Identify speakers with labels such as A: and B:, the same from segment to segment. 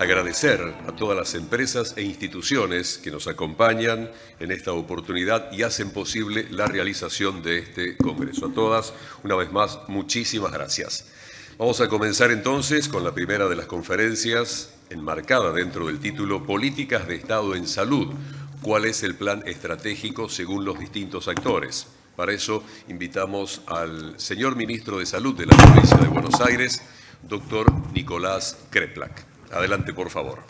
A: agradecer a todas las empresas e instituciones que nos acompañan en esta oportunidad y hacen posible la realización de este congreso. A todas, una vez más, muchísimas gracias. Vamos a comenzar entonces con la primera de las conferencias, enmarcada dentro del título Políticas de Estado en Salud. ¿Cuál es el plan estratégico según los distintos actores? Para eso invitamos al señor Ministro de Salud de la Provincia de Buenos Aires, doctor Nicolás Kreplak. Adelante, por favor.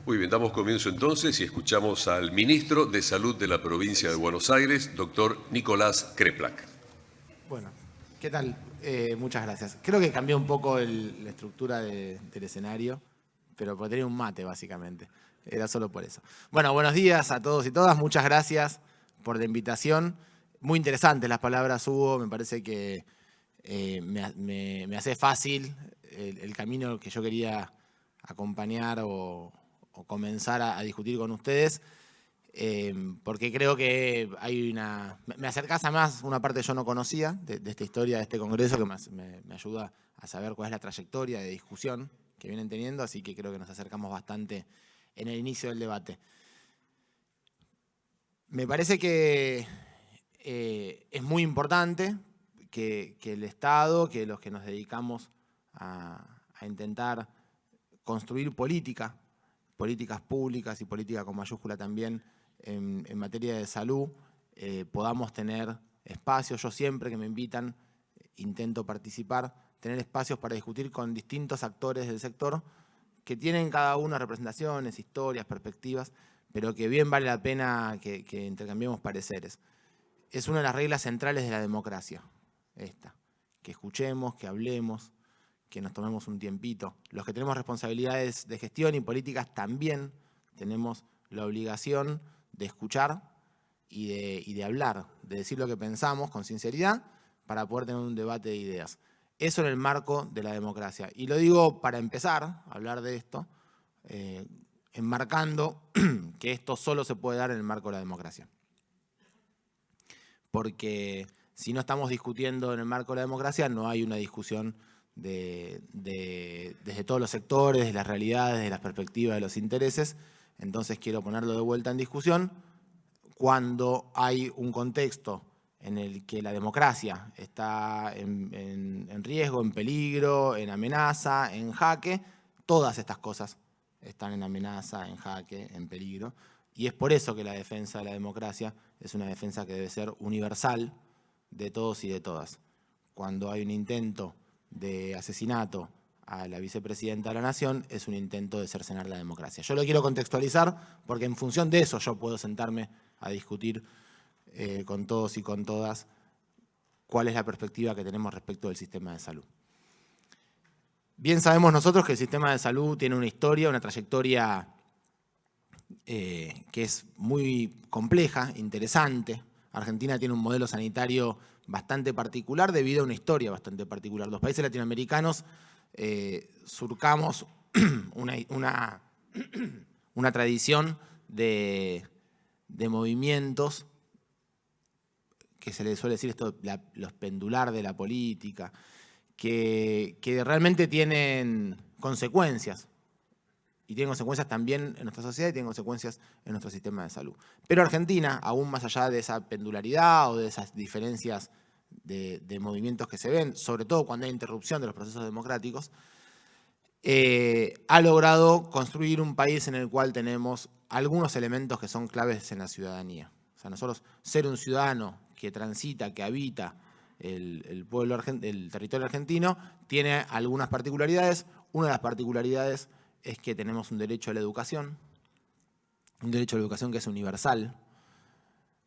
A: Muy bien, damos comienzo entonces y escuchamos al Ministro de Salud de la Provincia de Buenos Aires, doctor Nicolás Kreplak.
B: Bueno, ¿qué tal? Muchas gracias. Creo que cambió un poco la estructura del escenario, pero porque tenía un mate, básicamente. Era solo por eso. Bueno, buenos días a todos y todas. Muchas gracias por la invitación. Muy interesantes las palabras, Hugo. Me parece que me hace fácil el camino que yo quería acompañar o comenzar a discutir con ustedes, porque creo que hay me acercás a más una parte que yo no conocía de esta historia, de este congreso, que me ayuda a saber cuál es la trayectoria de discusión que vienen teniendo, así que creo que nos acercamos bastante en el inicio del debate. Me parece que es muy importante que el Estado, que los que nos dedicamos a intentar construir políticas públicas y política con mayúscula también en materia de salud, podamos tener espacios. Yo siempre que me invitan intento participar, tener espacios para discutir con distintos actores del sector que tienen cada uno representaciones, historias, perspectivas, pero que bien vale la pena que intercambiemos pareceres. Es una de las reglas centrales de la democracia, esta, que escuchemos, que hablemos, que nos tomemos un tiempito. Los que tenemos responsabilidades de gestión y políticas también tenemos la obligación de escuchar y de hablar, de decir lo que pensamos con sinceridad para poder tener un debate de ideas. Eso en el marco de la democracia. Y lo digo para empezar a hablar de esto, enmarcando que esto solo se puede dar en el marco de la democracia. Porque si no estamos discutiendo en el marco de la democracia, no hay una discusión desde todos los sectores, de las realidades, de las perspectivas, de los intereses. Entonces quiero ponerlo de vuelta en discusión cuando hay un contexto en el que la democracia está en riesgo, en peligro, en amenaza, en jaque. Todas estas cosas están en amenaza, en jaque, en peligro. Y es por eso que la defensa de la democracia es una defensa que debe ser universal de todos y de todas. Cuando hay un intento de asesinato a la vicepresidenta de la Nación, es un intento de cercenar la democracia. Yo lo quiero contextualizar porque en función de eso yo puedo sentarme a discutir con todos y con todas cuál es la perspectiva que tenemos respecto del sistema de salud. Bien sabemos nosotros que el sistema de salud tiene una historia, una trayectoria que es muy compleja, interesante. Argentina tiene un modelo sanitario bastante particular debido a una historia bastante particular. Los países latinoamericanos surcamos una tradición de movimientos que se le suele decir esto, los pendular de la política, que realmente tienen consecuencias. Y tienen consecuencias también en nuestra sociedad y tienen consecuencias en nuestro sistema de salud. Pero Argentina, aún más allá de esa pendularidad o de esas diferencias de movimientos que se ven, sobre todo cuando hay interrupción de los procesos democráticos, ha logrado construir un país en el cual tenemos algunos elementos que son claves en la ciudadanía. O sea, nosotros ser un ciudadano que transita, que habita el territorio argentino tiene algunas particularidades. Una de las particularidades es que tenemos un derecho a la educación que es universal,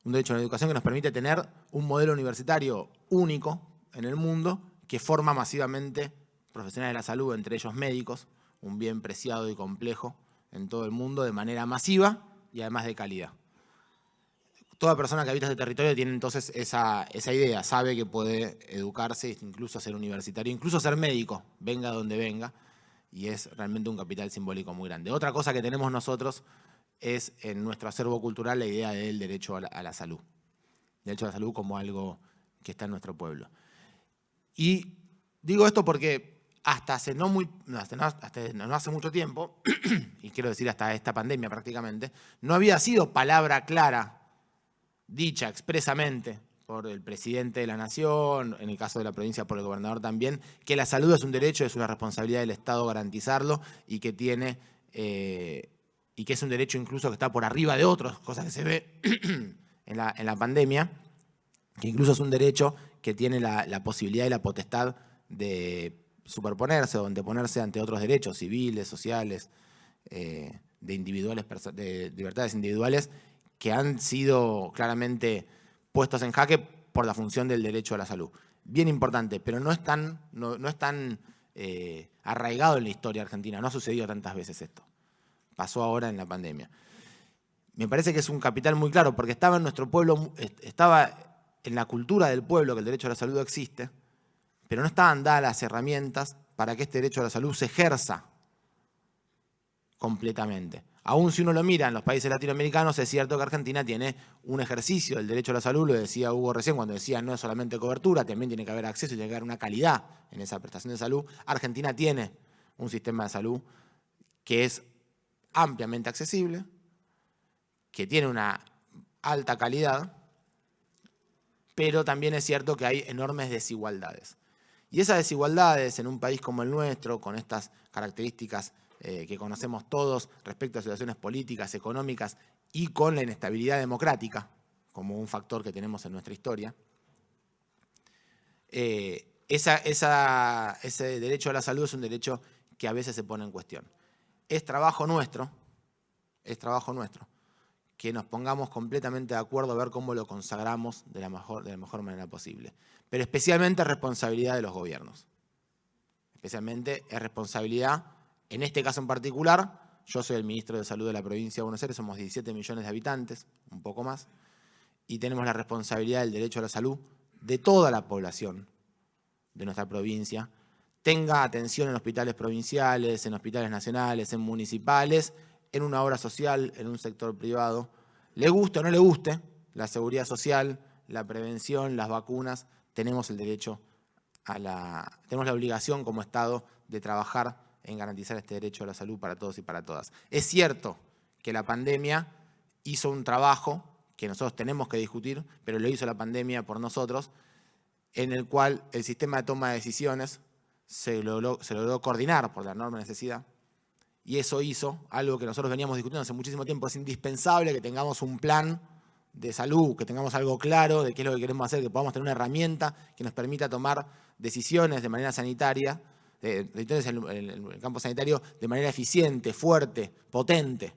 B: un derecho a la educación que nos permite tener un modelo universitario único en el mundo que forma masivamente profesionales de la salud, entre ellos médicos, un bien preciado y complejo en todo el mundo de manera masiva y además de calidad. Toda persona que habita este territorio tiene entonces esa idea, sabe que puede educarse, incluso ser universitario, incluso ser médico, venga donde venga, y es realmente un capital simbólico muy grande. Otra cosa que tenemos nosotros es en nuestro acervo cultural la idea del derecho a la salud. Derecho a la salud como algo que está en nuestro pueblo. Y digo esto porque hasta no hace mucho tiempo, y quiero decir hasta esta pandemia prácticamente, no había sido palabra clara, dicha expresamente por el presidente de la Nación, en el caso de la provincia por el gobernador también, que la salud es un derecho, es una responsabilidad del Estado garantizarlo y que tiene y que es un derecho incluso que está por arriba de otras cosas que se ve en la pandemia, que incluso es un derecho que tiene la posibilidad y la potestad de superponerse o anteponerse ante otros derechos civiles, sociales, de libertades individuales que han sido claramente puestos en jaque por la función del derecho a la salud. Bien importante, pero no es tan arraigado en la historia argentina, no ha sucedido tantas veces esto. Pasó ahora en la pandemia. Me parece que es un capital muy claro, porque estaba en nuestro pueblo, estaba en la cultura del pueblo que el derecho a la salud existe, pero no estaban dadas las herramientas para que este derecho a la salud se ejerza completamente. Aún si uno lo mira en los países latinoamericanos, es cierto que Argentina tiene un ejercicio del derecho a la salud, lo decía Hugo recién cuando decía no es solamente cobertura, también tiene que haber acceso y tiene que haber una calidad en esa prestación de salud. Argentina tiene un sistema de salud que es ampliamente accesible, que tiene una alta calidad, pero también es cierto que hay enormes desigualdades. Y esas desigualdades en un país como el nuestro, con estas características que conocemos todos respecto a situaciones políticas, económicas y con la inestabilidad democrática, como un factor que tenemos en nuestra historia, ese derecho a la salud es un derecho que a veces se pone en cuestión. Es trabajo nuestro que nos pongamos completamente de acuerdo a ver cómo lo consagramos de la mejor manera posible. Pero especialmente es responsabilidad de los gobiernos. Especialmente es responsabilidad, en este caso en particular, yo soy el ministro de Salud de la provincia de Buenos Aires, somos 17 millones de habitantes, un poco más, y tenemos la responsabilidad del derecho a la salud de toda la población de nuestra provincia, tenga atención en hospitales provinciales, en hospitales nacionales, en municipales, en una obra social, en un sector privado, le guste o no le guste, la seguridad social, la prevención, las vacunas, tenemos el derecho tenemos la obligación como Estado de trabajar en garantizar este derecho a la salud para todos y para todas. Es cierto que la pandemia hizo un trabajo que nosotros tenemos que discutir, pero lo hizo la pandemia por nosotros, en el cual el sistema de toma de decisiones se logró coordinar por la enorme necesidad. Y eso hizo algo que nosotros veníamos discutiendo hace muchísimo tiempo. Es indispensable que tengamos un plan de salud, que tengamos algo claro de qué es lo que queremos hacer, que podamos tener una herramienta que nos permita tomar decisiones de manera sanitaria, decisiones en el campo sanitario de manera eficiente, fuerte, potente.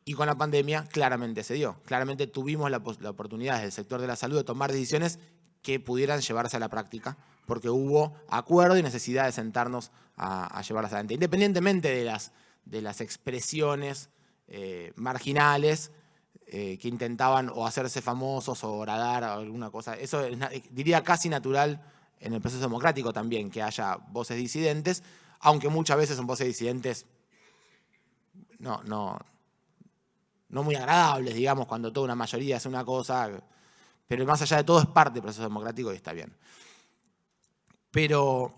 B: Y con la pandemia claramente se dio. Claramente tuvimos la oportunidad desde el sector de la salud de tomar decisiones que pudieran llevarse a la práctica, porque hubo acuerdo y necesidad de sentarnos a llevarlas adelante. Independientemente de las expresiones marginales que intentaban o hacerse famosos o agradar o alguna cosa. Eso diría casi natural en el proceso democrático también, que haya voces disidentes, aunque muchas veces son voces disidentes no muy agradables, digamos, cuando toda una mayoría hace una cosa, pero más allá de todo es parte del proceso democrático y está bien. Pero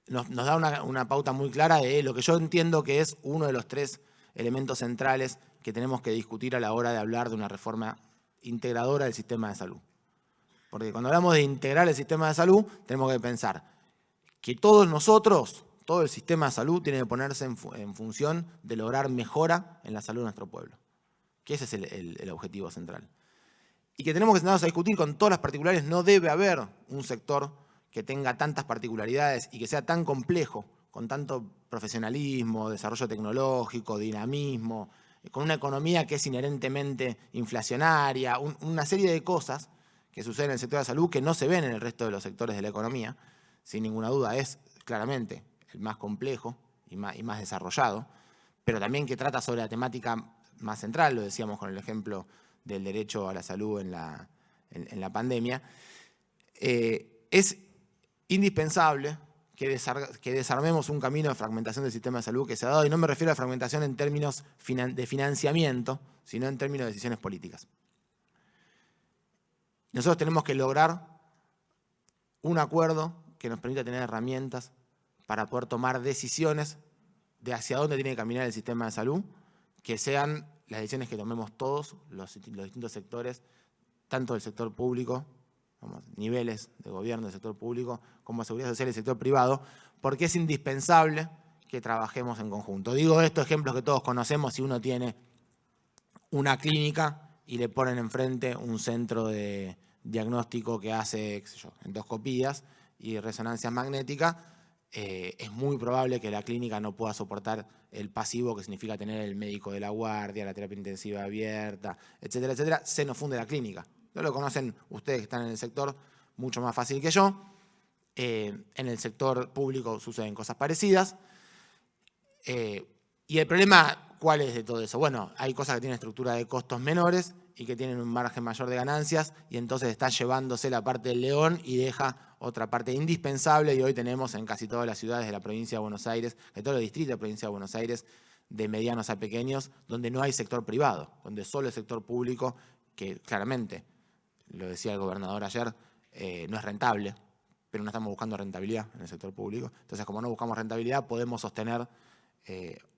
B: nos da una pauta muy clara de lo que yo entiendo que es uno de los 3 elementos centrales que tenemos que discutir a la hora de hablar de una reforma integradora del sistema de salud. Porque cuando hablamos de integrar el sistema de salud, tenemos que pensar que todos nosotros, todo el sistema de salud tiene que ponerse en función de lograr mejora en la salud de nuestro pueblo. Que ese es el objetivo central. y que tenemos que sentarnos a discutir con todas las particulares. No debe haber un sector que tenga tantas particularidades y que sea tan complejo, con tanto profesionalismo, desarrollo tecnológico, dinamismo, con una economía que es inherentemente inflacionaria, una serie de cosas que suceden en el sector de la salud que no se ven en el resto de los sectores de la economía. Sin ninguna duda es claramente el más complejo y más desarrollado, pero también que trata sobre la temática más central, lo decíamos con el ejemplo del derecho a la salud en la pandemia. Es indispensable que desarmemos un camino de fragmentación del sistema de salud que se ha dado, y no me refiero a fragmentación en términos de financiamiento, sino en términos de decisiones políticas. Nosotros tenemos que lograr un acuerdo que nos permita tener herramientas para poder tomar decisiones de hacia dónde tiene que caminar el sistema de salud, que sean las decisiones que tomemos todos los distintos sectores, tanto del sector público, niveles de gobierno del sector público, como seguridad social y el sector privado, porque es indispensable que trabajemos en conjunto. Digo estos ejemplos que todos conocemos: si uno tiene una clínica y le ponen enfrente un centro de diagnóstico que hace, qué sé yo, endoscopías y resonancias magnéticas, es muy probable que la clínica no pueda soportar el pasivo que significa tener el médico de la guardia, la terapia intensiva abierta, etcétera, etcétera. Se nos funde la clínica. No lo conocen ustedes que están en el sector mucho más fácil que yo. En el sector público suceden cosas parecidas. Y el problema, ¿cuál es de todo eso? Bueno, hay cosas que tienen estructura de costos menores y que tienen un margen mayor de ganancias, y entonces está llevándose la parte del león y deja otra parte indispensable, y hoy tenemos en casi todas las ciudades de la provincia de Buenos Aires, de todos los distritos de la provincia de Buenos Aires, de medianos a pequeños, donde no hay sector privado, donde solo el sector público, que claramente, lo decía el gobernador ayer, no es rentable, pero no estamos buscando rentabilidad en el sector público. Entonces, como no buscamos rentabilidad, podemos sostener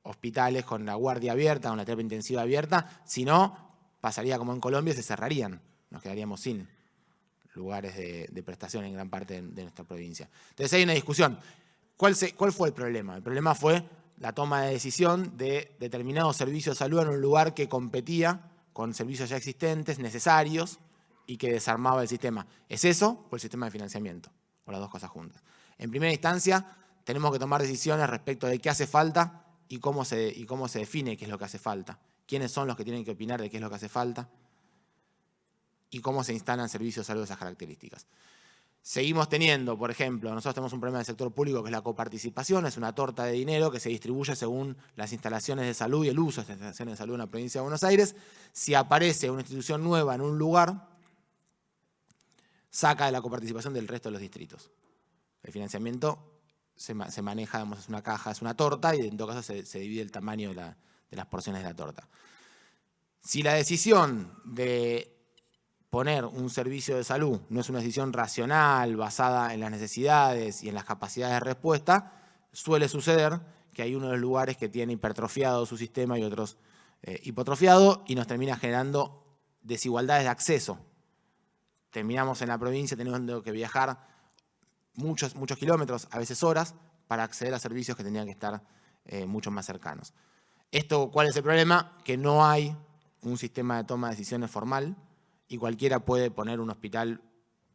B: hospitales con la guardia abierta, con la terapia intensiva abierta. Si no, pasaría como en Colombia, se cerrarían. Nos quedaríamos sin lugares de prestación en gran parte de nuestra provincia. Entonces hay una discusión. ¿Cuál fue el problema? El problema fue la toma de decisión de determinados servicios de salud en un lugar que competía con servicios ya existentes, necesarios, y que desarmaba el sistema. ¿Es eso o el sistema de financiamiento? O las dos cosas juntas. En primera instancia, tenemos que tomar decisiones respecto de qué hace falta y cómo se define qué es lo que hace falta. Quiénes son los que tienen que opinar de qué es lo que hace falta y cómo se instalan servicios de salud de esas características. Seguimos teniendo, por ejemplo, nosotros tenemos un problema del sector público que es la coparticipación, es una torta de dinero que se distribuye según las instalaciones de salud y el uso de estas instalaciones de salud en la provincia de Buenos Aires. Si aparece una institución nueva en un lugar, saca de la coparticipación del resto de los distritos. El financiamiento se maneja, digamos, es una caja, es una torta, y en todo caso se divide el tamaño de las porciones de la torta. Si la decisión de poner un servicio de salud no es una decisión racional, basada en las necesidades y en las capacidades de respuesta, suele suceder que hay uno de los lugares que tiene hipertrofiado su sistema y otros hipotrofiado, y nos termina generando desigualdades de acceso. Terminamos en la provincia teniendo que viajar muchos kilómetros, a veces horas, para acceder a servicios que tenían que estar mucho más cercanos. ¿Cuál es el problema? Que no hay un sistema de toma de decisiones formal, y cualquiera puede poner un hospital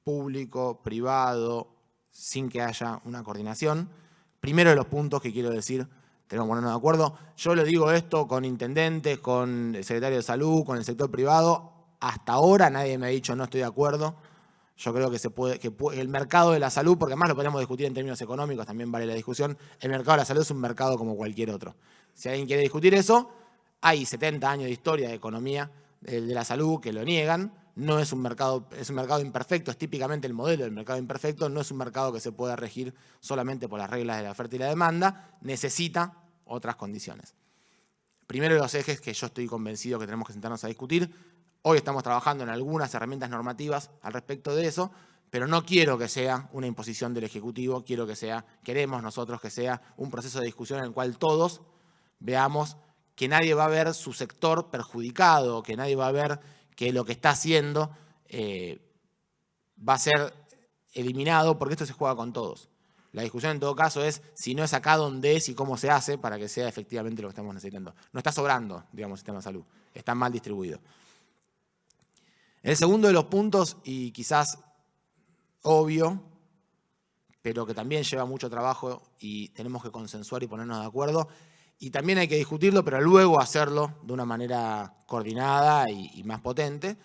B: público, privado, sin que haya una coordinación. Primero de los puntos que quiero decir, tenemos que ponernos de acuerdo. Yo le digo esto con intendentes, con el secretario de salud, con el sector privado. Hasta ahora nadie me ha dicho no estoy de acuerdo. Yo creo que el mercado de la salud, porque además lo podemos discutir en términos económicos, también vale la discusión, el mercado de la salud es un mercado como cualquier otro. Si alguien quiere discutir eso, hay 70 años de historia de economía de la salud que lo niegan. No es un mercado, es un mercado imperfecto, es típicamente el modelo del mercado imperfecto, no es un mercado que se pueda regir solamente por las reglas de la oferta y la demanda, necesita otras condiciones. Primero de los ejes que yo estoy convencido que tenemos que sentarnos a discutir. Hoy estamos trabajando en algunas herramientas normativas al respecto de eso, pero no quiero que sea una imposición del Ejecutivo, queremos nosotros que sea un proceso de discusión en el cual todos veamos que nadie va a ver su sector perjudicado, que nadie va a ver que lo que está haciendo va a ser eliminado, porque esto se juega con todos. La discusión en todo caso es si no es acá donde es y cómo se hace para que sea efectivamente lo que estamos necesitando. No está sobrando, digamos, el sistema de salud, está mal distribuido. El segundo de los puntos, y quizás obvio, pero que también lleva mucho trabajo y tenemos que consensuar y ponernos de acuerdo, y también hay que discutirlo, pero luego hacerlo de una manera coordinada y más potente,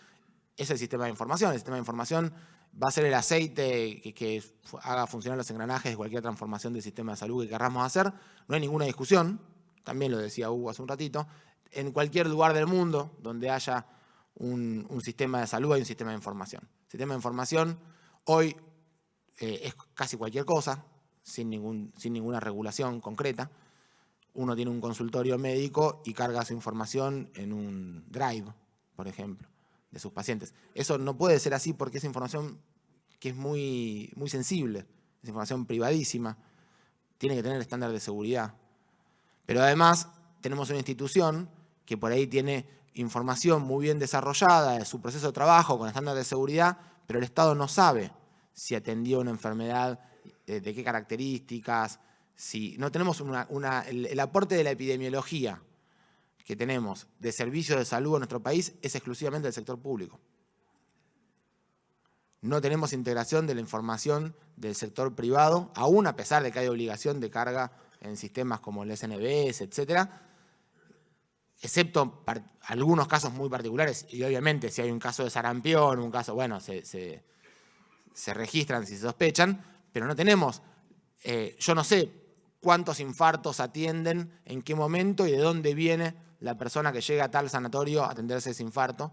B: es el sistema de información. El sistema de información va a ser el aceite que haga funcionar los engranajes de cualquier transformación del sistema de salud que querramos hacer. No hay ninguna discusión, también lo decía Hugo hace un ratito, en cualquier lugar del mundo donde haya un sistema de salud hay un sistema de información. El sistema de información hoy es casi cualquier cosa, sin ninguna regulación concreta. Uno tiene un consultorio médico y carga su información en un drive, por ejemplo, de sus pacientes. Eso no puede ser así porque es información que es muy sensible, es información privadísima, tiene que tener estándar de seguridad. Pero además tenemos una institución que por ahí tiene información muy bien desarrollada de su proceso de trabajo con estándar de seguridad, pero el Estado no sabe si atendió una enfermedad, de qué características, si no tenemos el aporte de la epidemiología que tenemos de servicios de salud en nuestro país es exclusivamente del sector público. No tenemos integración de la información del sector privado, aún a pesar de que hay obligación de carga en sistemas como el SNBS, etcétera, excepto algunos casos muy particulares, y obviamente si hay un caso de sarampión, un caso, bueno, se registran si se sospechan, pero no tenemos, yo no sé cuántos infartos atienden, en qué momento y de dónde viene la persona que llega a tal sanatorio a atenderse ese infarto,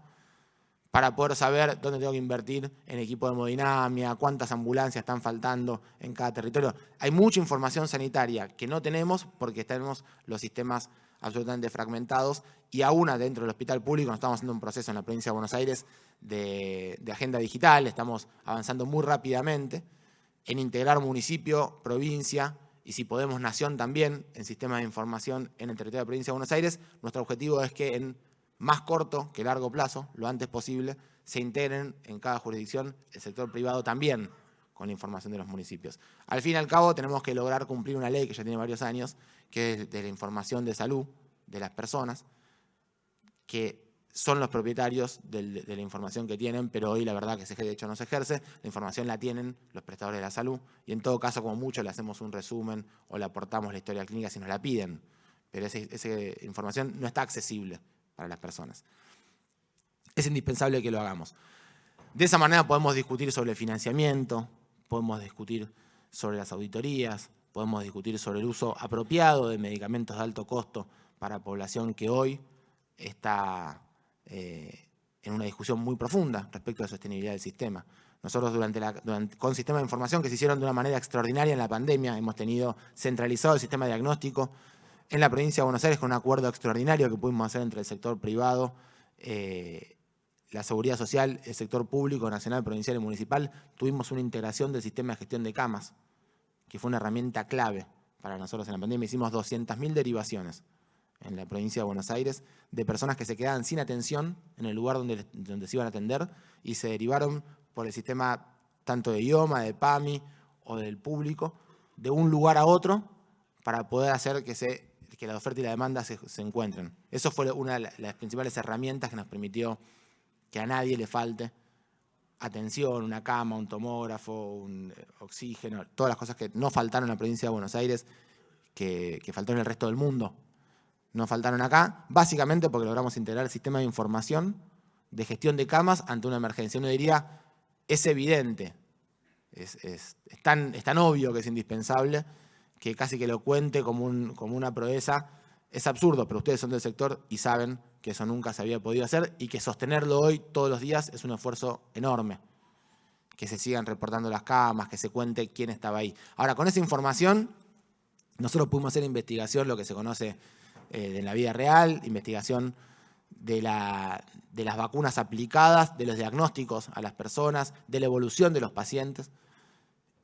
B: para poder saber dónde tengo que invertir en equipo de hemodinamia, cuántas ambulancias están faltando en cada territorio. Hay mucha información sanitaria que no tenemos porque tenemos los sistemas absolutamente fragmentados y aún adentro del hospital público nos estamos haciendo un proceso en la provincia de Buenos Aires de agenda digital, estamos avanzando muy rápidamente en integrar municipio, provincia y si podemos nación también en sistemas de información en el territorio de la provincia de Buenos Aires. Nuestro objetivo es que en más corto que largo plazo, lo antes posible, se integren en cada jurisdicción el sector privado también con la información de los municipios. Al fin y al cabo tenemos que lograr cumplir una ley que ya tiene varios años, que es de la información de salud de las personas, que son los propietarios de la información que tienen, pero hoy la verdad que de hecho no se ejerce, la información la tienen los prestadores de la salud y en todo caso como mucho le hacemos un resumen o le aportamos la historia clínica si nos la piden, pero esa información no está accesible para las personas. Es indispensable que lo hagamos. De esa manera podemos discutir sobre el financiamiento, podemos discutir sobre las auditorías, podemos discutir sobre el uso apropiado de medicamentos de alto costo para población que hoy está en una discusión muy profunda respecto a la sostenibilidad del sistema. Nosotros con sistemas de información que se hicieron de una manera extraordinaria en la pandemia, hemos tenido centralizado el sistema de diagnóstico en la provincia de Buenos Aires con un acuerdo extraordinario que pudimos hacer entre el sector privado, la seguridad social, el sector público, nacional, provincial y municipal. Tuvimos una integración del sistema de gestión de camas, que fue una herramienta clave para nosotros en la pandemia. Hicimos 200.000 derivaciones en la provincia de Buenos Aires de personas que se quedaban sin atención en el lugar donde se iban a atender y se derivaron por el sistema tanto de IOMA, de PAMI o del público, de un lugar a otro para poder hacer que la oferta y la demanda se encuentren. Eso fue una de las principales herramientas que nos permitió que a nadie le falte atención, una cama, un tomógrafo, un oxígeno, todas las cosas que no faltaron en la provincia de Buenos Aires, que faltaron en el resto del mundo. No faltaron acá, básicamente porque logramos integrar el sistema de información de gestión de camas ante una emergencia. Uno diría, es evidente, es tan obvio que es indispensable, que casi que lo cuente como una proeza. Es absurdo, pero ustedes son del sector y saben que eso nunca se había podido hacer y que sostenerlo hoy todos los días es un esfuerzo enorme. Que se sigan reportando las camas, que se cuente quién estaba ahí. Ahora, con esa información, nosotros pudimos hacer investigación, lo que se conoce en la vida real, investigación de las vacunas aplicadas, de los diagnósticos a las personas, de la evolución de los pacientes,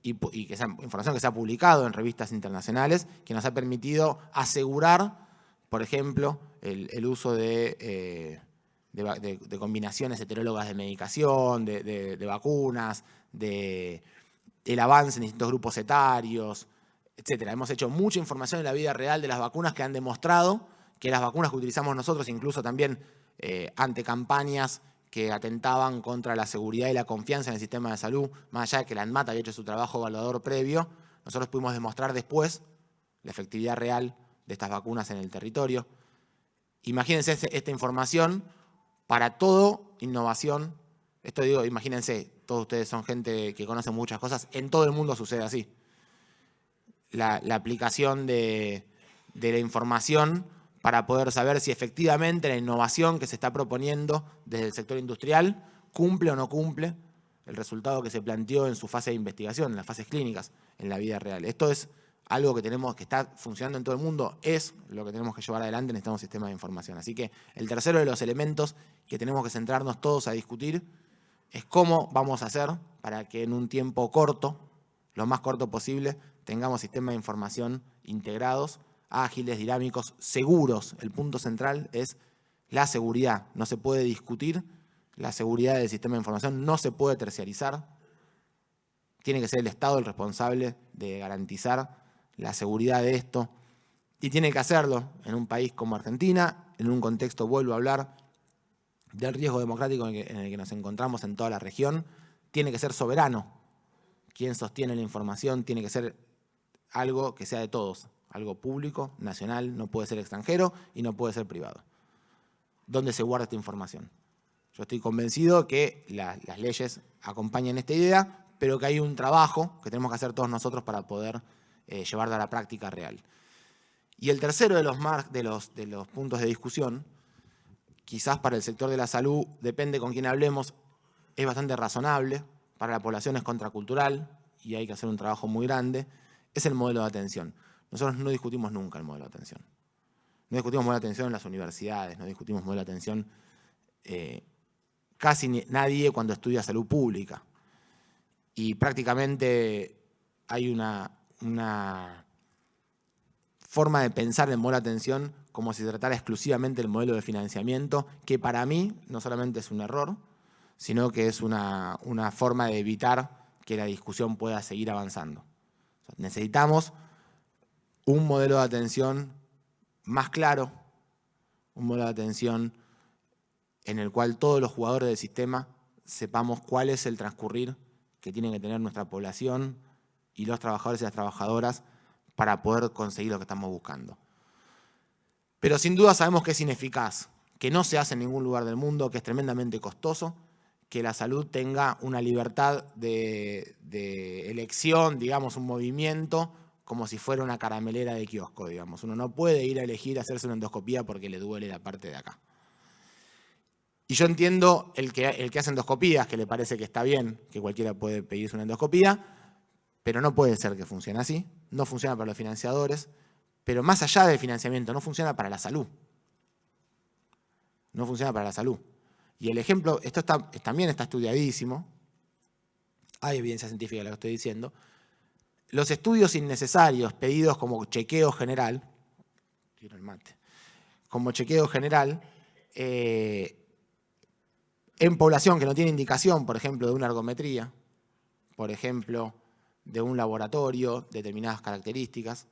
B: y que esa información que se ha publicado en revistas internacionales, que nos ha permitido asegurar, por ejemplo, el uso de combinaciones heterólogas de medicación, de vacunas, el avance en distintos grupos etarios, etcétera. Hemos hecho mucha información en la vida real de las vacunas que han demostrado que las vacunas que utilizamos nosotros, incluso también ante campañas que atentaban contra la seguridad y la confianza en el sistema de salud, más allá de que la ANMAT había hecho su trabajo evaluador previo, nosotros pudimos demostrar después la efectividad real de estas vacunas en el territorio. Imagínense esta información para todo innovación. Esto digo, imagínense, todos ustedes son gente que conoce muchas cosas, en todo el mundo sucede así. La aplicación de la información para poder saber si efectivamente la innovación que se está proponiendo desde el sector industrial cumple o no cumple el resultado que se planteó en su fase de investigación, en las fases clínicas, en la vida real. Esto es algo que está funcionando en todo el mundo, es lo que tenemos que llevar adelante, necesitamos sistemas de información. Así que el tercero de los elementos que tenemos que centrarnos todos a discutir es cómo vamos a hacer para que en un tiempo corto, lo más corto posible, tengamos sistemas de información integrados, ágiles, dinámicos, seguros. El punto central es la seguridad. No se puede discutir la seguridad del sistema de información, no se puede terciarizar. Tiene que ser el Estado el responsable de garantizar la seguridad de esto y tiene que hacerlo en un país como Argentina, en un contexto, vuelvo a hablar, del riesgo democrático en el que nos encontramos en toda la región. Tiene que ser soberano. Quien sostiene la información tiene que ser algo que sea de todos, algo público, nacional, no puede ser extranjero y no puede ser privado. ¿Dónde se guarda esta información? Yo estoy convencido que las leyes acompañan esta idea, pero que hay un trabajo que tenemos que hacer todos nosotros para poder llevarlo a la práctica real. Y el tercero de los puntos de discusión, quizás para el sector de la salud, depende con quién hablemos, es bastante razonable, para la población es contracultural y hay que hacer un trabajo muy grande, es el modelo de atención. Nosotros no discutimos nunca el modelo de atención. No discutimos modelo de atención en las universidades, no discutimos modelo de atención casi nadie cuando estudia salud pública. Y prácticamente hay una forma de pensar el modelo de atención como si se tratara exclusivamente del modelo de financiamiento, que para mí no solamente es un error, sino que es una forma de evitar que la discusión pueda seguir avanzando. O sea, necesitamos un modelo de atención más claro, un modelo de atención en el cual todos los jugadores del sistema sepamos cuál es el transcurrir que tiene que tener nuestra población y los trabajadores y las trabajadoras para poder conseguir lo que estamos buscando. Pero sin duda sabemos que es ineficaz, que no se hace en ningún lugar del mundo, que es tremendamente costoso, que la salud tenga una libertad de elección, digamos, un movimiento, como si fuera una caramelera de kiosco, digamos. Uno no puede ir a elegir hacerse una endoscopía porque le duele la parte de acá. Y yo entiendo el que hace endoscopías, que le parece que está bien, que cualquiera puede pedirse una endoscopía, pero no puede ser que funcione así. No funciona para los financiadores, pero más allá del financiamiento, no funciona para la salud. No funciona para la salud. Y el ejemplo, esto también está estudiadísimo, hay evidencia científica de lo que estoy diciendo. Los estudios innecesarios pedidos como chequeo general, como chequeo general, en población que no tiene indicación, por ejemplo, de una ergometría, por ejemplo, de un laboratorio, determinadas características,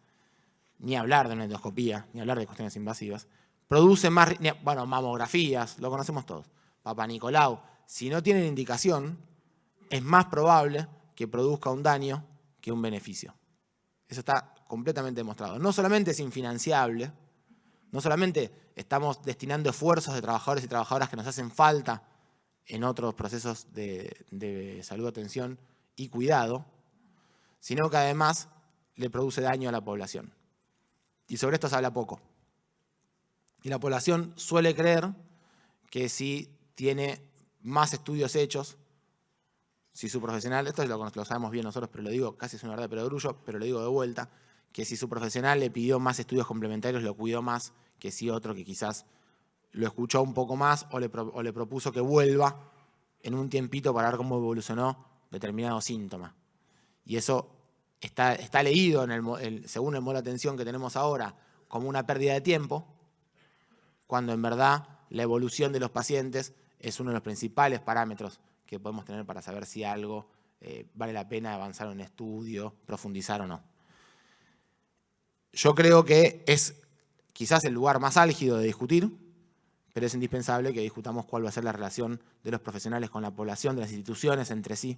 B: ni hablar de una endoscopía, ni hablar de cuestiones invasivas, produce más, bueno, mamografías, lo conocemos todos, Papá Nicolau, si no tienen indicación, es más probable que produzca un daño que un beneficio. Eso está completamente demostrado. No solamente es infinanciable, no solamente estamos destinando esfuerzos de trabajadores y trabajadoras que nos hacen falta en otros procesos de salud, atención y cuidado, sino que además le produce daño a la población. Y sobre esto se habla poco. Y la población suele creer que si tiene más estudios hechos, si su profesional, esto lo sabemos bien nosotros, pero lo digo, casi es una verdad de perogrullo, pero lo digo de vuelta, que si su profesional le pidió más estudios complementarios, lo cuidó más que si otro que quizás lo escuchó un poco más o le propuso que vuelva en un tiempito para ver cómo evolucionó determinado síntoma. Y eso está leído según el modelo de atención que tenemos ahora como una pérdida de tiempo, cuando en verdad la evolución de los pacientes es uno de los principales parámetros que podemos tener para saber si algo vale la pena avanzar en un estudio, profundizar o no. Yo creo que es quizás el lugar más álgido de discutir, pero es indispensable que discutamos cuál va a ser la relación de los profesionales con la población, de las instituciones entre sí.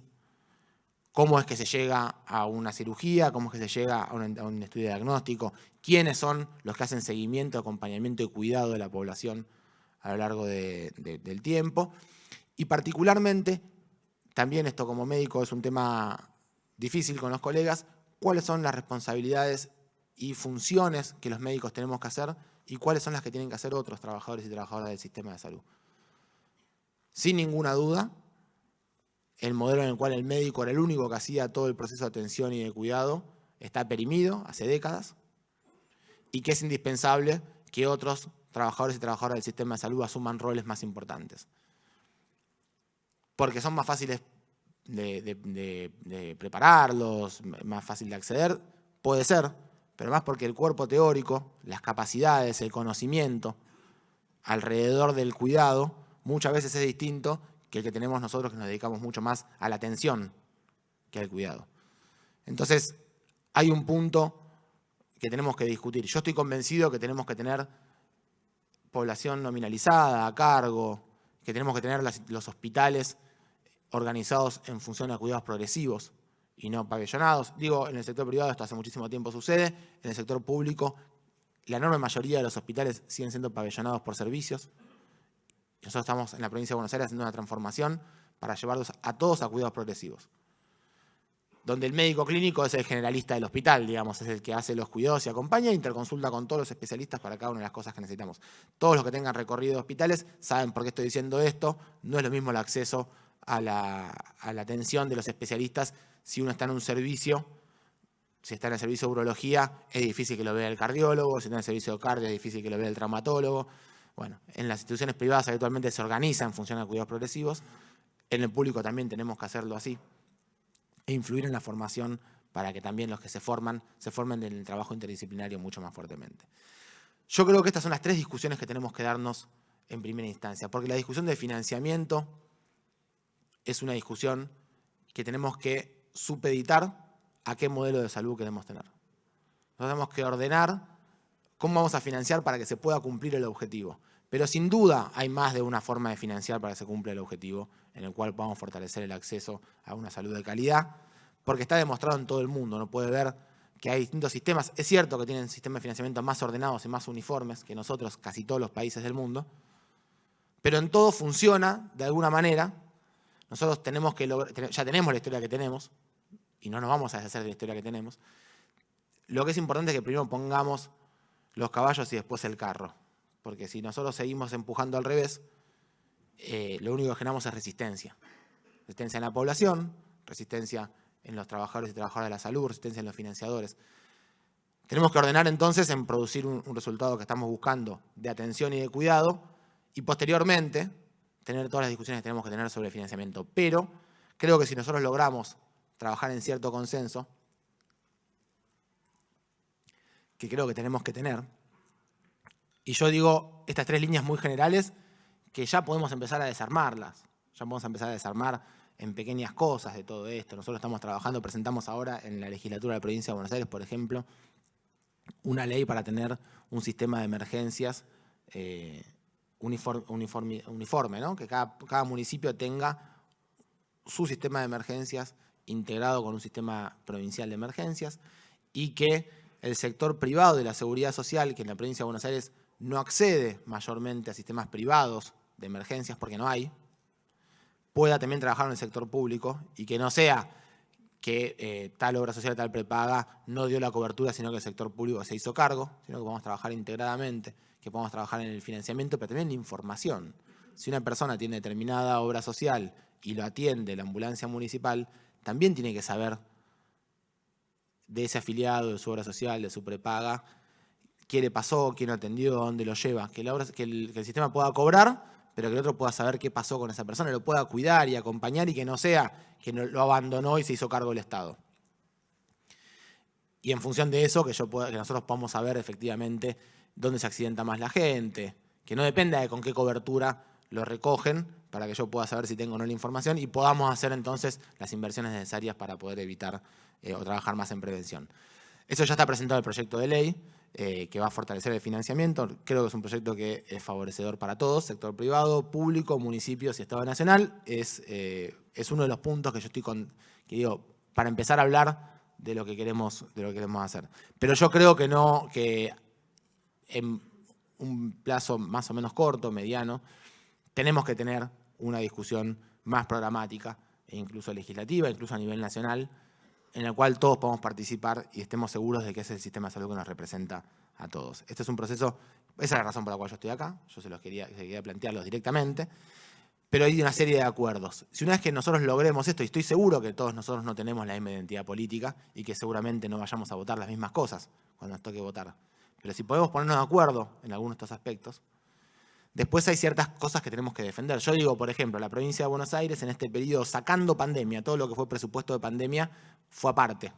B: Cómo es que se llega a una cirugía, cómo es que se llega a un estudio diagnóstico, quiénes son los que hacen seguimiento, acompañamiento y cuidado de la población a lo largo del tiempo. Y particularmente, también esto como médico es un tema difícil con los colegas, cuáles son las responsabilidades y funciones que los médicos tenemos que hacer y cuáles son las que tienen que hacer otros trabajadores y trabajadoras del sistema de salud. Sin ninguna duda, el modelo en el cual el médico era el único que hacía todo el proceso de atención y de cuidado está perimido hace décadas y que es indispensable que otros trabajadores y trabajadoras del sistema de salud asuman roles más importantes. Porque son más fáciles de prepararlos, más fácil de acceder, puede ser, pero más porque el cuerpo teórico, las capacidades, el conocimiento alrededor del cuidado muchas veces es distinto que el que tenemos nosotros, que nos dedicamos mucho más a la atención que al cuidado. Entonces, hay un punto que tenemos que discutir. Yo estoy convencido que tenemos que tener población nominalizada a cargo, que tenemos que tener los hospitales organizados en función a cuidados progresivos y no pabellonados. Digo, en el sector privado esto hace muchísimo tiempo sucede, en el sector público la enorme mayoría de los hospitales siguen siendo pabellonados por servicios. Nosotros estamos en la provincia de Buenos Aires haciendo una transformación para llevarlos a todos a cuidados progresivos. Donde el médico clínico es el generalista del hospital, digamos, es el que hace los cuidados y acompaña e interconsulta con todos los especialistas para cada una de las cosas que necesitamos. Todos los que tengan recorrido de hospitales saben por qué estoy diciendo esto. No es lo mismo el acceso a la atención de los especialistas si uno está en un servicio. Si está en el servicio de urología, es difícil que lo vea el cardiólogo. Si está en el servicio de cardio, es difícil que lo vea el traumatólogo. Bueno, en las instituciones privadas habitualmente se organiza en función a cuidados progresivos. En el público también tenemos que hacerlo así. E influir en la formación para que también los que se formen en el trabajo interdisciplinario mucho más fuertemente. Yo creo que estas son las tres discusiones que tenemos que darnos en primera instancia, porque la discusión de financiamiento es una discusión que tenemos que supeditar a qué modelo de salud queremos tener. Nosotros tenemos que ordenar cómo vamos a financiar para que se pueda cumplir el objetivo. Pero sin duda hay más de una forma de financiar para que se cumpla el objetivo en el cual podamos fortalecer el acceso a una salud de calidad, porque está demostrado en todo el mundo. Uno puede ver que hay distintos sistemas. Es cierto que tienen sistemas de financiamiento más ordenados y más uniformes que nosotros, casi todos los países del mundo, pero en todo funciona de alguna manera. Nosotros tenemos que ya tenemos la historia que tenemos y no nos vamos a deshacer de la historia que tenemos. Lo que es importante es que primero pongamos los caballos y después el carro. Porque si nosotros seguimos empujando al revés, lo único que generamos es resistencia. Resistencia en la población, resistencia en los trabajadores y trabajadoras de la salud, resistencia en los financiadores. Tenemos que ordenar entonces en producir un resultado que estamos buscando de atención y de cuidado y posteriormente tener todas las discusiones que tenemos que tener sobre el financiamiento. Pero creo que si nosotros logramos trabajar en cierto consenso, que creo que tenemos que tener, y yo digo estas tres líneas muy generales que ya podemos empezar a desarmarlas, ya podemos empezar a desarmar en pequeñas cosas de todo esto. Nosotros estamos trabajando, presentamos ahora en la legislatura de la provincia de Buenos Aires, por ejemplo, una ley para tener un sistema de emergencias uniforme, ¿no? Que cada municipio tenga su sistema de emergencias integrado con un sistema provincial de emergencias y que el sector privado de la seguridad social, que en la provincia de Buenos Aires no accede mayormente a sistemas privados de emergencias porque no hay, pueda también trabajar en el sector público y que no sea que tal obra social, tal prepaga no dio la cobertura, sino que el sector público se hizo cargo, sino que podamos trabajar integradamente, que podamos trabajar en el financiamiento, pero también en la información. Si una persona tiene determinada obra social y lo atiende la ambulancia municipal, también tiene que saber de ese afiliado, de su obra social, de su prepaga, qué le pasó, quién lo atendió, dónde lo lleva, que el sistema pueda cobrar, pero que el otro pueda saber qué pasó con esa persona, lo pueda cuidar y acompañar y que no sea que lo abandonó y se hizo cargo el Estado. Y en función de eso, que nosotros podamos saber efectivamente dónde se accidenta más la gente, que no dependa de con qué cobertura lo recogen, para que yo pueda saber si tengo o no la información y podamos hacer entonces las inversiones necesarias para poder evitar o trabajar más en prevención. Eso ya está presentado en el proyecto de ley. que va a fortalecer el financiamiento. Creo que es un proyecto que es favorecedor para todos, sector privado, público, municipios y Estado Nacional. Es uno de los puntos que yo que digo, para empezar a hablar de lo que queremos hacer. Pero yo creo que en un plazo más o menos corto, mediano, tenemos que tener una discusión más programática e incluso legislativa, incluso a nivel nacional, en la cual todos podamos participar y estemos seguros de que es el sistema de salud que nos representa a todos. Este es un proceso, esa es la razón por la cual yo estoy acá, yo quería plantearlos directamente, pero hay una serie de acuerdos. Si una vez que nosotros logremos esto, y estoy seguro que todos nosotros no tenemos la misma identidad política y que seguramente no vayamos a votar las mismas cosas cuando nos toque votar, pero si podemos ponernos de acuerdo en algunos de estos aspectos, después hay ciertas cosas que tenemos que defender. Yo digo, por ejemplo, la provincia de Buenos Aires en este periodo, sacando pandemia, todo lo que fue presupuesto de pandemia fue aparte.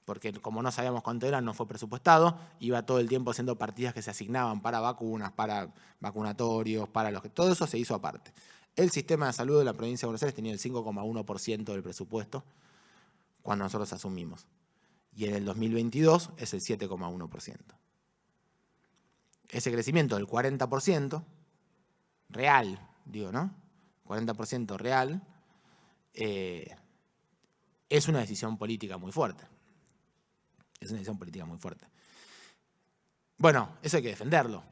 B: Porque como no sabíamos cuánto era, no fue presupuestado, iba todo el tiempo haciendo partidas que se asignaban para vacunas, para vacunatorios, todo eso se hizo aparte. El sistema de salud de la provincia de Buenos Aires tenía el 5,1% del presupuesto cuando nosotros asumimos. Y en el 2022 es el 7,1%. Ese crecimiento del 40% real, digo, ¿no? 40% real, es una decisión política muy fuerte. Es una decisión política muy fuerte. Bueno, eso hay que defenderlo,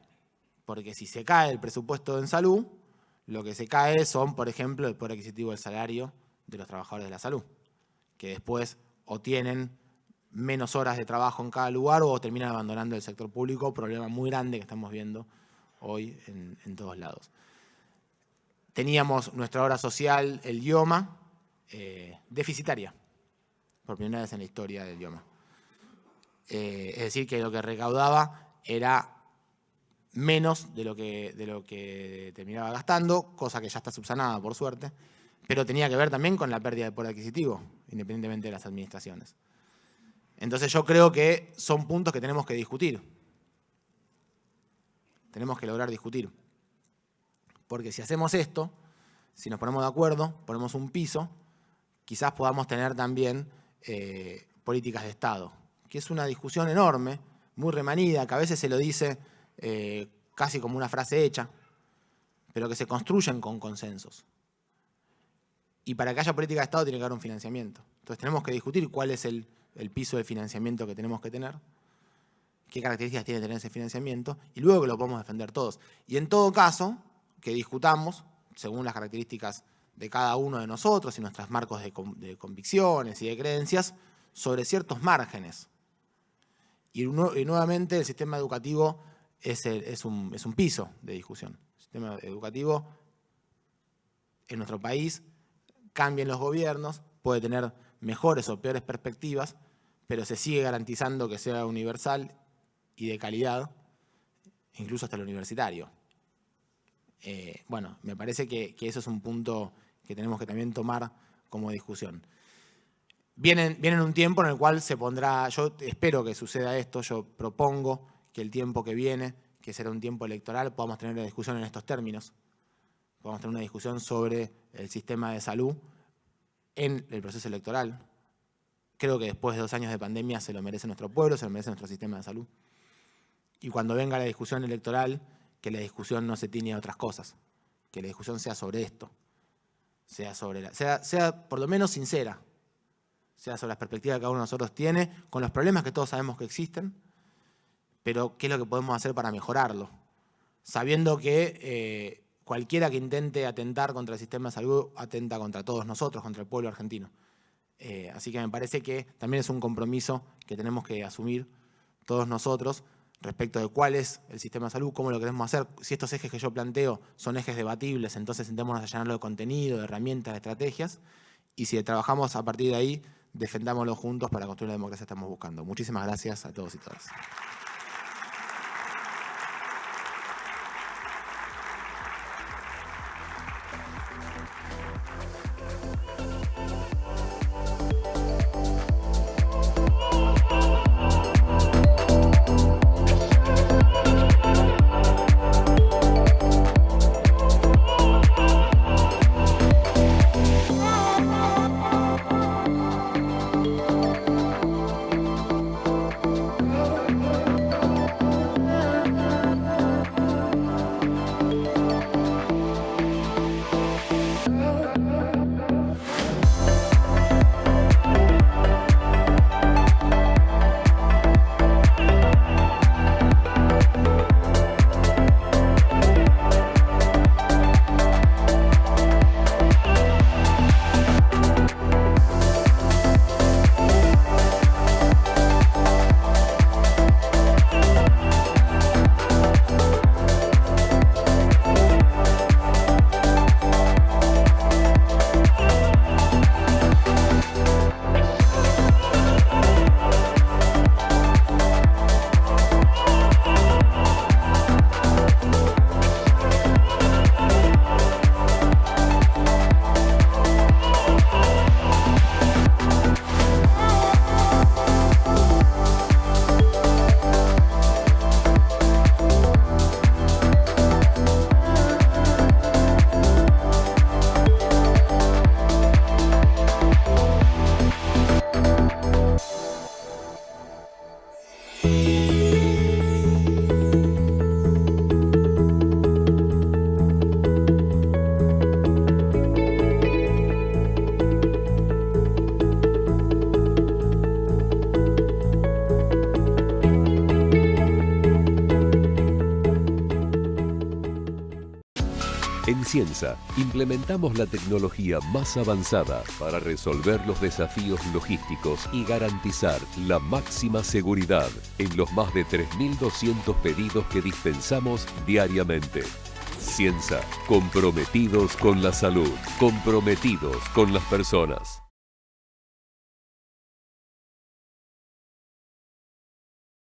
B: porque si se cae el presupuesto en salud, lo que se cae son, por ejemplo, el poder adquisitivo del salario de los trabajadores de la salud, que después o tienen menos horas de trabajo en cada lugar o terminan abandonando el sector público, problema muy grande que estamos viendo hoy en todos lados. Teníamos nuestra obra social, el IOMA, deficitaria, por primera vez en la historia del IOMA. Es decir, que lo que recaudaba era menos de lo que terminaba gastando, cosa que ya está subsanada, por suerte, pero tenía que ver también con la pérdida de poder adquisitivo, independientemente de las administraciones. Entonces yo creo que son puntos que tenemos que discutir. Tenemos que lograr discutir. Porque si hacemos esto, si nos ponemos de acuerdo, ponemos un piso, quizás podamos tener también políticas de Estado, que es una discusión enorme, muy remanida, que a veces se lo dice casi como una frase hecha, pero que se construyen con consensos. Y para que haya política de Estado tiene que haber un financiamiento. Entonces tenemos que discutir cuál es el piso de financiamiento que tenemos que tener, qué características tiene que tener ese financiamiento, y luego que lo podemos defender todos. Y en todo caso, que discutamos, según las características de cada uno de nosotros y nuestros marcos de convicciones y de creencias, sobre ciertos márgenes. Y nuevamente el sistema educativo es un piso de discusión. El sistema educativo en nuestro país, cambien los gobiernos, puede tener mejores o peores perspectivas, pero se sigue garantizando que sea universal y de calidad, incluso hasta el universitario. Bueno, me parece que eso es un punto que tenemos que también tomar como discusión. Viene un tiempo en el cual se pondrá, yo espero que suceda esto, yo propongo que el tiempo que viene, que será un tiempo electoral, podamos tener la discusión en estos términos. Podamos tener una discusión sobre el sistema de salud en el proceso electoral. Creo que después de 2 años de pandemia se lo merece nuestro pueblo, se lo merece nuestro sistema de salud. Y cuando venga la discusión electoral, que la discusión no se tiñe a otras cosas, que la discusión sea sobre esto, sea por lo menos sincera, sea sobre las perspectivas que cada uno de nosotros tiene, con los problemas que todos sabemos que existen, pero qué es lo que podemos hacer para mejorarlo, sabiendo que cualquiera que intente atentar contra el sistema de salud atenta contra todos nosotros, contra el pueblo argentino. Así que me parece que también es un compromiso que tenemos que asumir todos nosotros respecto de cuál es el sistema de salud, cómo lo queremos hacer. Si estos ejes que yo planteo son ejes debatibles, entonces intentémonos llenarlo de contenido, de herramientas, de estrategias, y si trabajamos a partir de ahí, defendámoslo juntos para construir la democracia que estamos buscando. Muchísimas gracias a todos y todas.
C: En Ciensa, implementamos la tecnología más avanzada para resolver los desafíos logísticos y garantizar la máxima seguridad en los más de 3.200 pedidos que dispensamos diariamente. Ciensa, comprometidos con la salud, comprometidos con las personas.